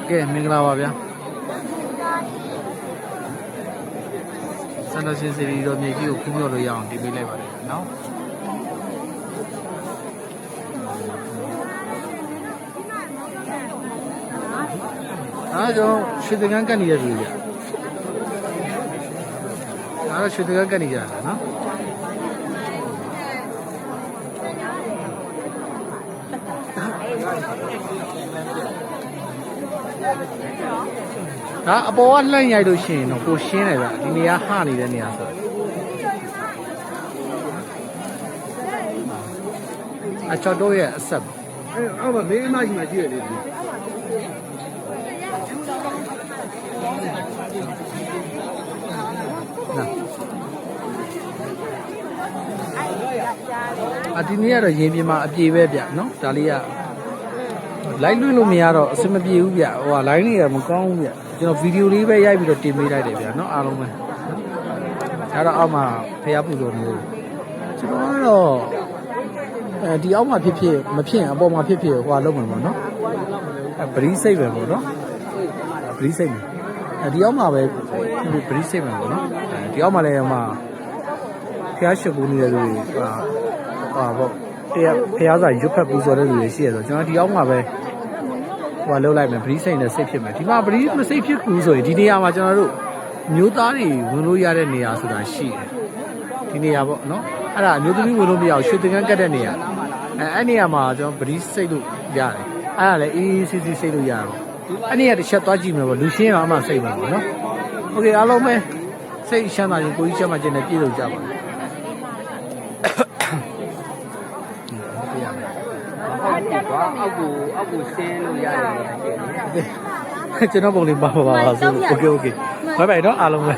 ကဲမင်္ဂလာပါဗျာစန္ဒရှင်စီရီတော်မြေကြီးကိုဖူးမြော်လို့ရအောင်တင်ပေးလိုက်ပါတယ်နော်အားကြောင့်ရွှေတကန်းကတ်နေရပြီဗျအားတော့ရွှေတကန်းကတ်နေကြတာနော်ဒါအပေါ်ကလှမ်းရိုက်လို့ရှိရင်တော့ကိုရှင်းတယ်ဗျဒီနေရာဟနေတဲ့နေရာဆိုအချော်တော့ရဲ့အဆက်အောက်မှာမေးအမကြီးမှကြည့်ရလေဒီဒီနေ့ကတော့ရင်ပြင်မှာအပြေပဲဗျနော်ဒါလေးကလိုက်လွှင့်လို့မရတော့အဆင်မပြေဘူးဗျဟိုက line တွေကမကောင်းဘူးဗျကျွန်တော်ဗီဒီယိုလေးပဲရိုက်ပြီးတော့တင်ပေးလိုက်တယ်ဗျနော်အားလုံးပဲအဲ့တော့အောက်မှာဖျားပူလို့နေကျွန်တော်ကတော့ဒီအောက်မှာဖြစ်ဖြစ်မဖြစ်အပေါ်မှာဖြစ်ဖြစ်ဟိုကလုံးမယ်ပေါ့နော်ပရိစိတ်ပဲပေါ့နော်ပရိစိတ်ဒီအောက်မှာပဲပရိစိတ်ပဲပေါ့နော်ဒီအောက်မှာလည်းဟိုမှာဖျားရှိကူနေတဲ့လူတွေဟာပေါ့ဖျားစာရွတ်ဖက်ပူဇော်တဲ့လူတွေရှိရဆိုကျွန်တော်ဒီအောက်မှာပဲဟိုလောက်လိုက်မယ်ပရိစိတ်နဲ့စိတ်ဖြစ်မယ်ဒီမှာပရိမစိတ်ဖြစ်ဘူးဆိုရင်ဒီနေရာမှာကျွန်တော်တို့မျိုးသားတွေဝင်လို့ရတဲ့နေရာဆိုတာရှိတယ်ဒီနေရာပေါ့နော်အဲ့ဒါမျိုးသမီးဝင်လို့မရအောင်ရွှေသင်္ကန်းကတ်တဲ့နေရာအဲ့နေရာမှာကျွန်တော်ပရိစိတ်လို့ရတယ်အဲ့ဒါလည်းအေးစီစီစိတ်လို့ရတယ်အဲ့နေရာတစ်ချက်သွားကြည့်မယ်ပေါ့လူရှင်းတော့အမှစိတ်မှာပေါ့နော်โอเคအားလုံးပဲစိတ်ရှမ်းသာရင်ကိုကြီးချက်မှကျင်နဲ့ပြည့်လို့ကြပါမယ်အောက်ကိုဆင်းလို့ရတယ်ကျွန်တော်ပုံလေးပါပါဆိုโอเคโอเคဘိုင်ဘိုင်เนาะအားလုံးပဲ